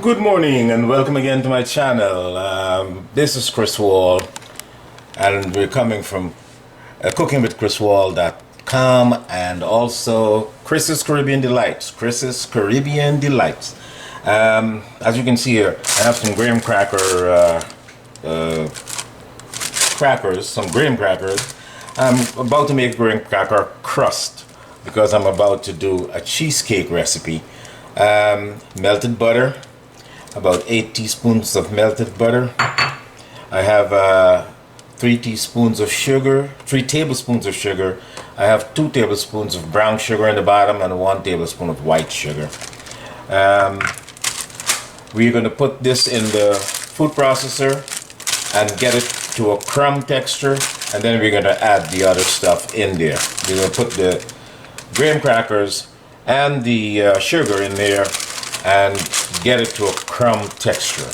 Good morning and welcome again to my channel. This is Chris Wall and we're coming from cookingwithchriswall.com and also Chris's Caribbean Delights. Chris's Caribbean Delights. As you can see here, I have some graham crackers, some graham crackers. I'm about to make graham cracker crust because I'm about to do a cheesecake recipe. Melted butter, about 8 teaspoons of melted butter. I have 3 tablespoons of sugar. I have 2 tablespoons of brown sugar in the bottom and 1 tablespoon of white sugar. We're going to put this in the food processor and get it to a crumb texture, and then we're going to add the other stuff in there. We're going to put the graham crackers and the sugar in there and get it to a crumb texture.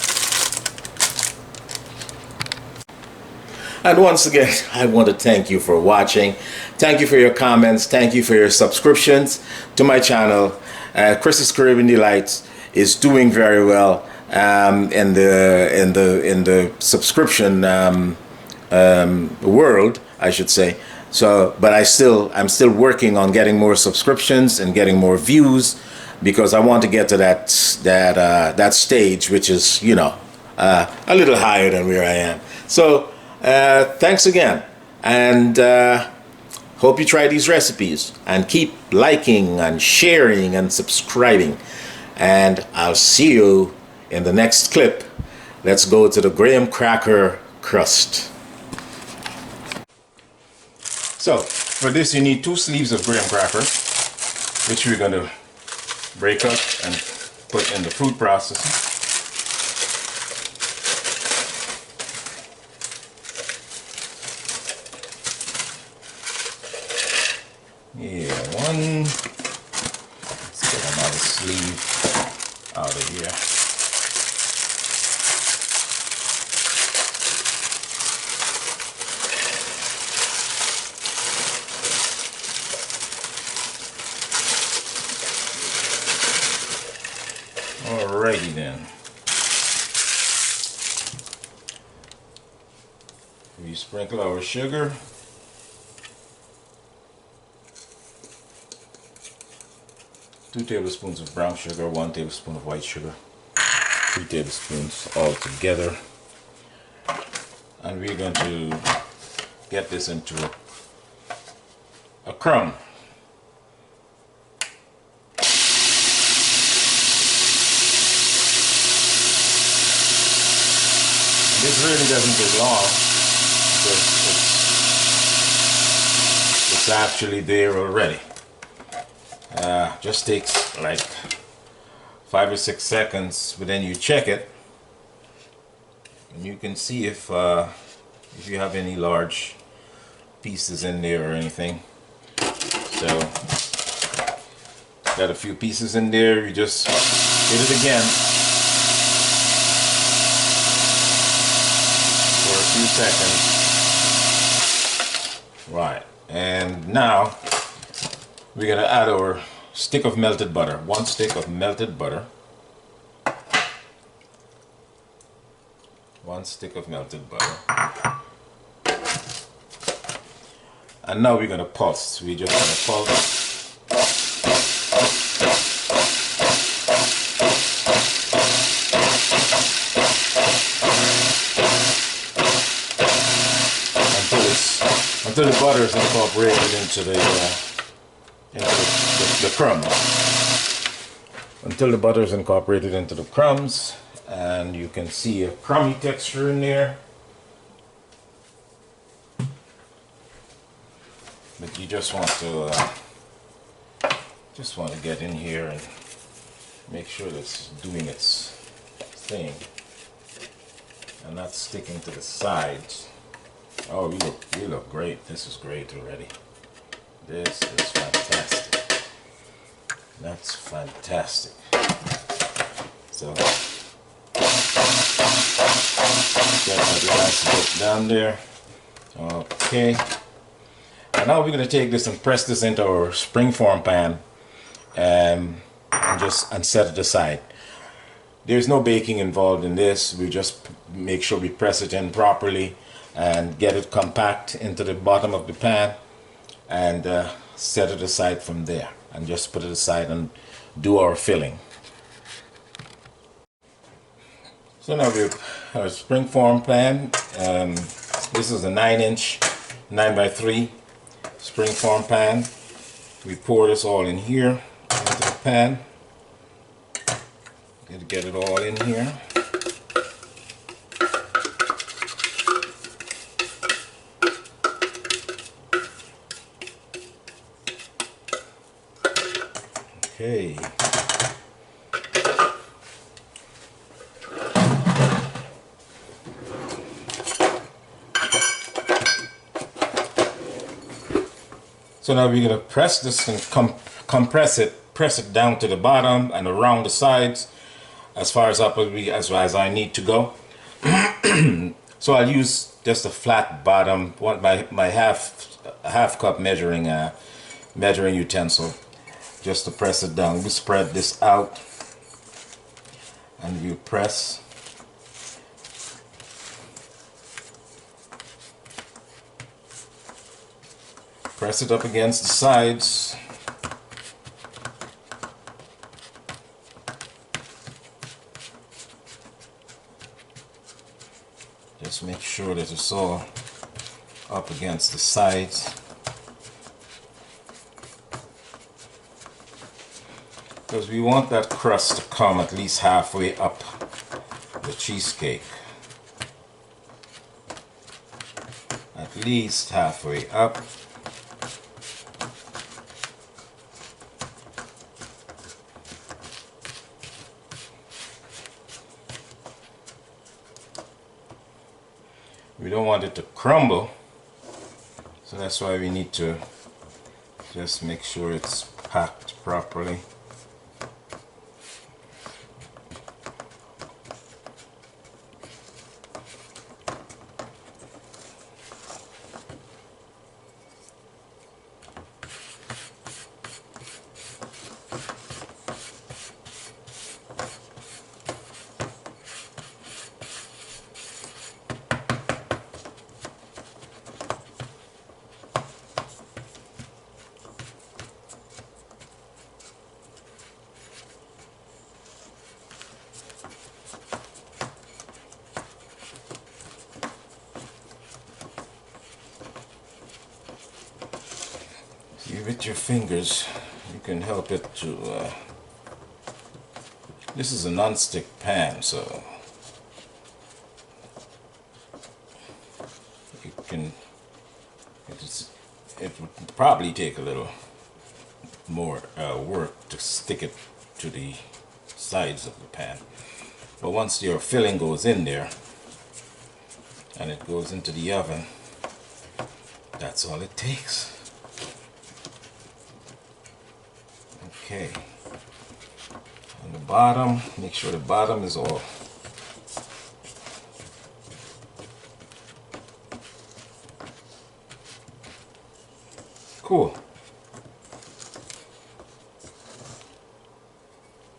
And once again, I want to thank you for watching. Thank you for your comments. Thank you for your subscriptions to my channel. Chris's Caribbean Delights is doing very well in the subscription world, I should say. So, but I'm still working on getting more subscriptions and getting more views, because I want to get to that stage, which is, you know, a little higher than where I am. So thanks again, and hope you try these recipes and keep liking and sharing and subscribing, and I'll see you in the next clip. Let's go to the graham cracker crust. So for this you need 2 sleeves of graham crackers, which we're going to break up and put in the food processor. Yeah, one. Let's get another sleeve out of here. Alrighty then. We sprinkle our sugar. Two tablespoons of brown sugar, 1 tablespoon of white sugar, 3 tablespoons all together. And we're going to get this into a crumb. This really doesn't take long because it's actually there already. Just takes like 5 or 6 seconds, but then you check it and you can see if you have any large pieces in there or anything. So got a few pieces in there, you just hit it again for a few seconds. Right, and now we're gonna add our stick of melted butter. 1 stick of melted butter. 1 stick of melted butter. And now we're gonna pulse. We're just gonna pulse. Until the butter is incorporated into the crumbs. Until the butter is incorporated into the crumbs, and you can see a crummy texture in there. But you just want to get in here and make sure that it's doing its thing and not sticking to the sides. Oh, you look great. This is great already. This is fantastic. That's fantastic. So get that last bit down there. Okay. And now we're going to take this and press this into our springform pan and set it aside. There's no baking involved in this. We just make sure we press it in properly and get it compact into the bottom of the pan, and set it aside from there, and just put it aside and do our filling. So now we have our springform pan. This is a 9-inch 9x3 springform pan. We pour this all in here into the pan. Get it all in here. Okay. So now we're going to press this and compress it, press it down to the bottom and around the sides as far as up as I need to go. So I'll use just a flat bottom, my half cup measuring utensil, just to press it down. We spread this out and we press. Press it up against the sides. Just make sure that it's all up against the sides. Because we want that crust to come at least halfway up the cheesecake. At least halfway up. We don't want it to crumble, so that's why we need to just make sure it's packed properly. With your fingers, you can help it to. This is a non-stick pan, so you can. It would probably take a little more work to stick it to the sides of the pan, but once your filling goes in there and it goes into the oven, that's all it takes. Okay, on the bottom, make sure the bottom is all cool.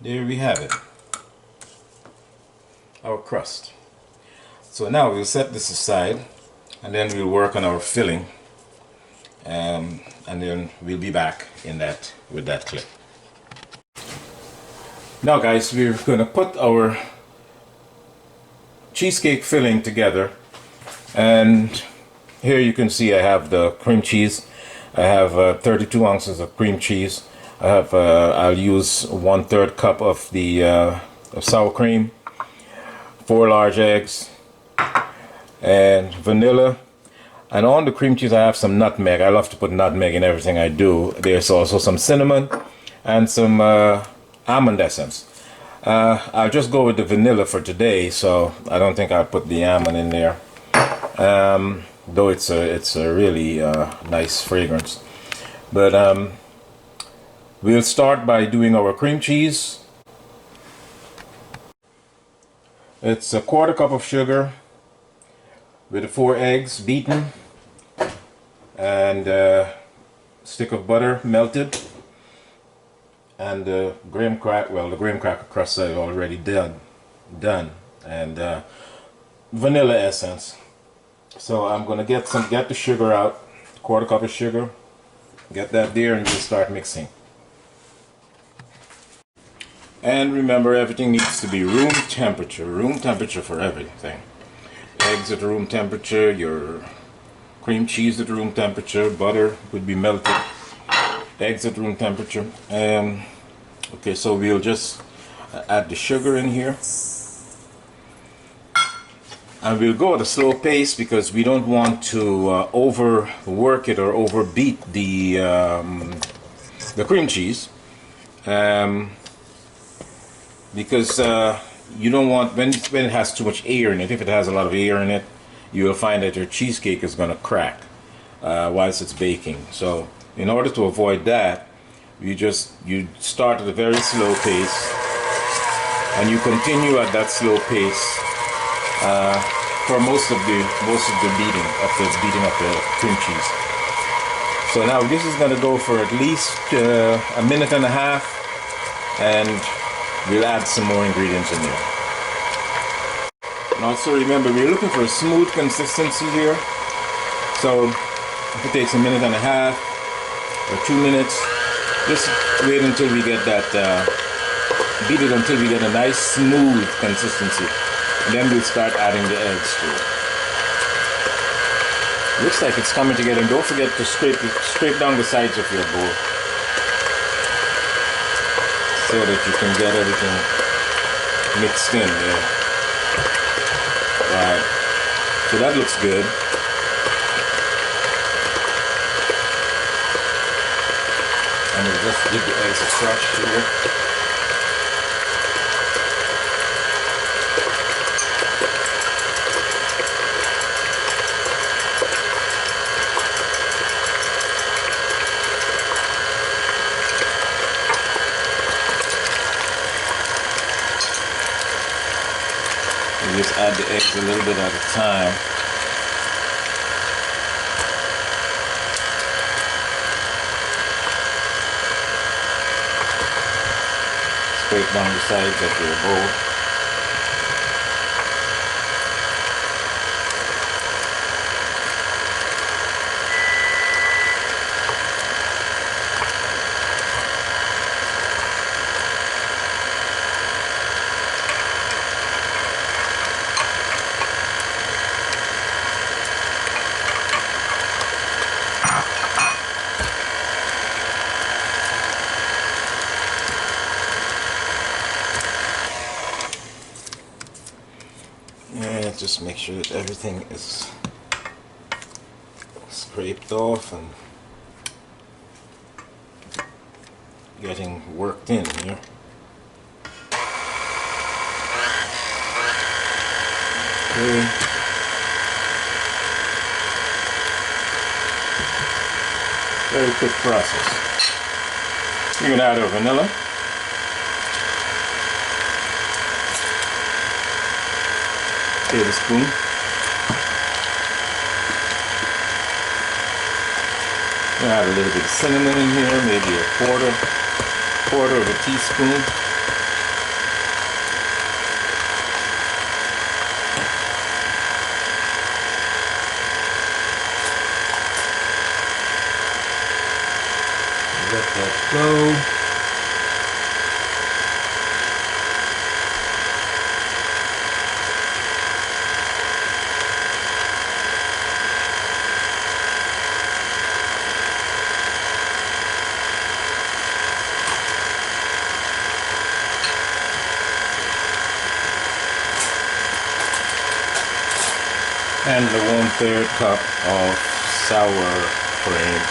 There we have it, our crust. So now we'll set this aside and then we'll work on our filling, and then we'll be back with that clip. Now guys, we're going to put our cheesecake filling together, and here you can see I have the cream cheese. I have 32 ounces of cream cheese. I have I'll use 1/3 cup of the of sour cream, 4 large eggs, and vanilla. And on the cream cheese I have some nutmeg. I love to put nutmeg in everything I do. There's also some cinnamon and some almond essence. I'll just go with the vanilla for today, so I don't think I'll put the almond in there, though it's a really nice fragrance. But we'll start by doing our cream cheese. It's 1/4 cup of sugar with 4 eggs beaten, and a stick of butter melted, and the graham cracker crust I already did. done, and vanilla essence. So I'm gonna get the sugar out, quarter cup of sugar, get that there, and we'll start mixing. And remember, everything needs to be room temperature for everything. Eggs at room temperature, your cream cheese at room temperature, butter would be melted, eggs at room temperature. Okay, so we'll just add the sugar in here. And we'll go at a slow pace because we don't want to overwork it or overbeat the cream cheese. Because you don't want, when it has too much air in it, if it has a lot of air in it, you will find that your cheesecake is going to crack whilst it's baking. So in order to avoid that, you start at a very slow pace and you continue at that slow pace for most of the beating of the cream cheese. So now this is going to go for at least a minute and a half, and we'll add some more ingredients in there. And also remember, we're looking for a smooth consistency here. So if it takes a minute and a half or 2 minutes, just wait until we get that, beat it until we get a nice smooth consistency. And then we'll start adding the eggs to it. Looks like it's coming together. And don't forget to scrape down the sides of your bowl, so that you can get everything mixed in there. Right. So that looks good. And we'll just give the eggs a crush here. Just add the eggs a little bit at a time. Scrape down the sides of your bowl. And just make sure that everything is scraped off and getting worked in here. Okay. Very quick process. You can add a vanilla. Tablespoon. Add a little bit of cinnamon in here, maybe a quarter of a teaspoon. Let that go. And the 1/3 cup of sour cream.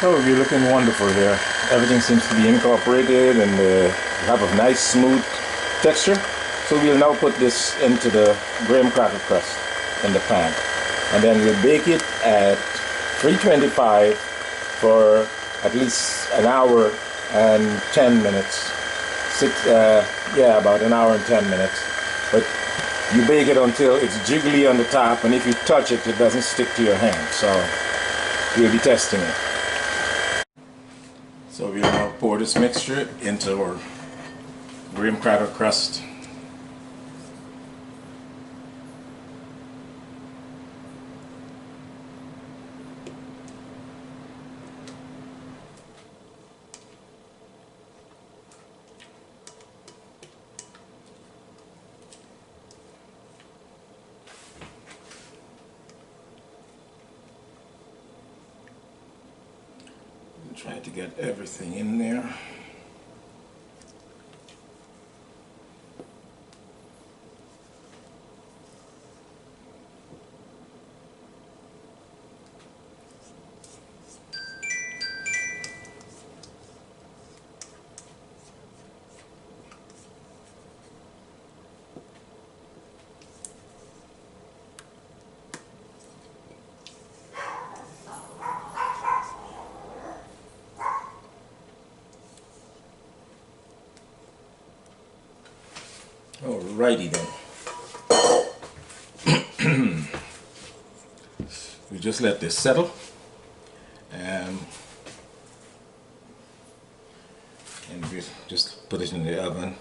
Oh, you're looking wonderful here. Everything seems to be incorporated and have a nice smooth texture. So we'll now put this into the graham cracker crust in the pan, and then we'll bake it at 325 for at least an hour and 10 minutes. Yeah, about an hour and 10 minutes. But you bake it until it's jiggly on the top, and if you touch it, it doesn't stick to your hand. So we'll be testing it. So we'll now pour this mixture into our graham cracker crust. Try to get everything in there. Alrighty then. We just let this settle, and we just put it in the oven,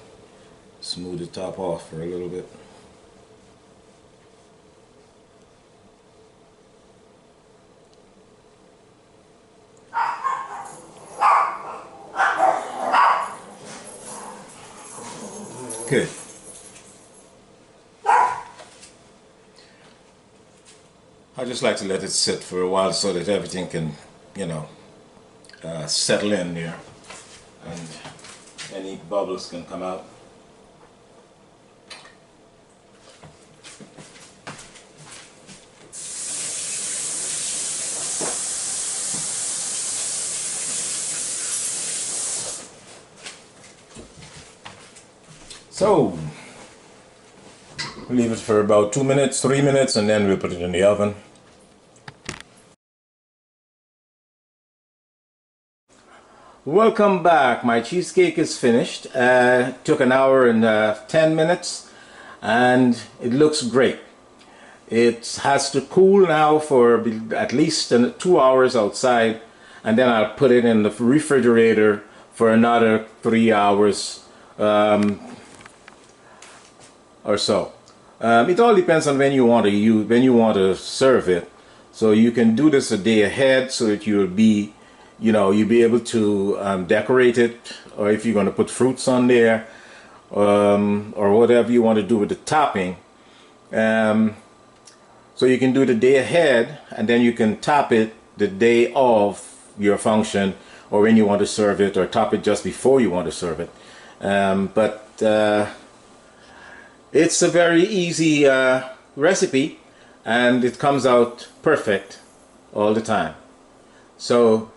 smooth the top off for a little bit. Good. I just like to let it sit for a while so that everything can, you know, settle in there, and any bubbles can come out. So we'll leave it for about 2 minutes, 3 minutes, and then we'll put it in the oven. Welcome back. My cheesecake is finished. Took an hour and 10 minutes, and it looks great. It has to cool now for at least 2 hours outside, and then I'll put it in the refrigerator for another 3 hours or so. It all depends on when you want to serve it. So you can do this a day ahead so that you'll be able to decorate it, or if you're going to put fruits on there, or whatever you want to do with the topping. So you can do it a day ahead, and then you can top it the day of your function, or when you want to serve it, or top it just before you want to serve it. It's a very easy recipe, and it comes out perfect all the time. So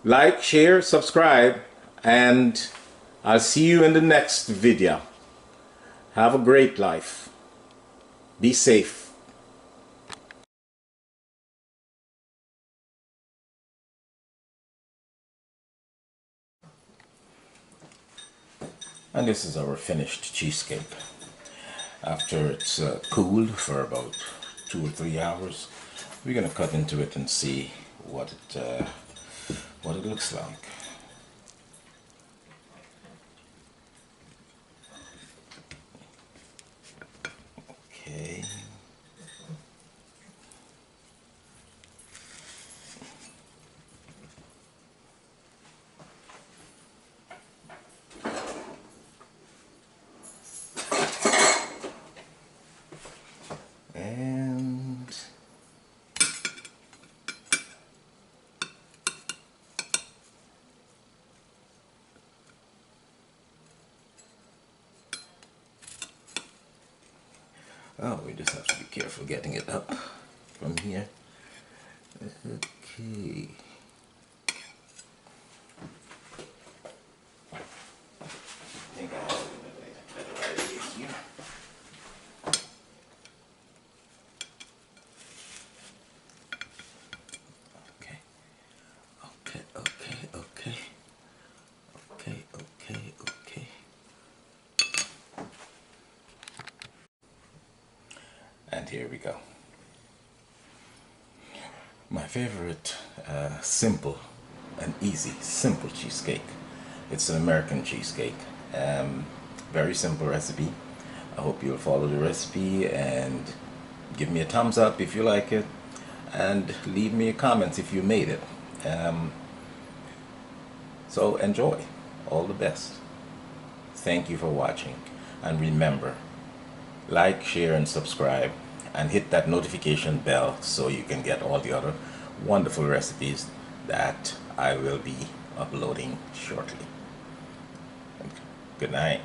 like, share, subscribe, and I'll see you in the next video. Have a great life. Be safe. And this is our finished cheesecake. After it's cooled for about 2 or 3 hours, we're gonna cut into it and see what it looks like. Okay. And oh, we just have to be careful getting it up from here. Okay. I think I have a better idea here. Okay. And here we go. My favorite simple and easy, simple cheesecake. It's an American cheesecake. Very simple recipe. I hope you'll follow the recipe and give me a thumbs up if you like it, and leave me a comment if you made it. So enjoy. All the best. Thank you for watching, and remember, like, share, and subscribe, and hit that notification bell so you can get all the other wonderful recipes that I will be uploading shortly. Good night.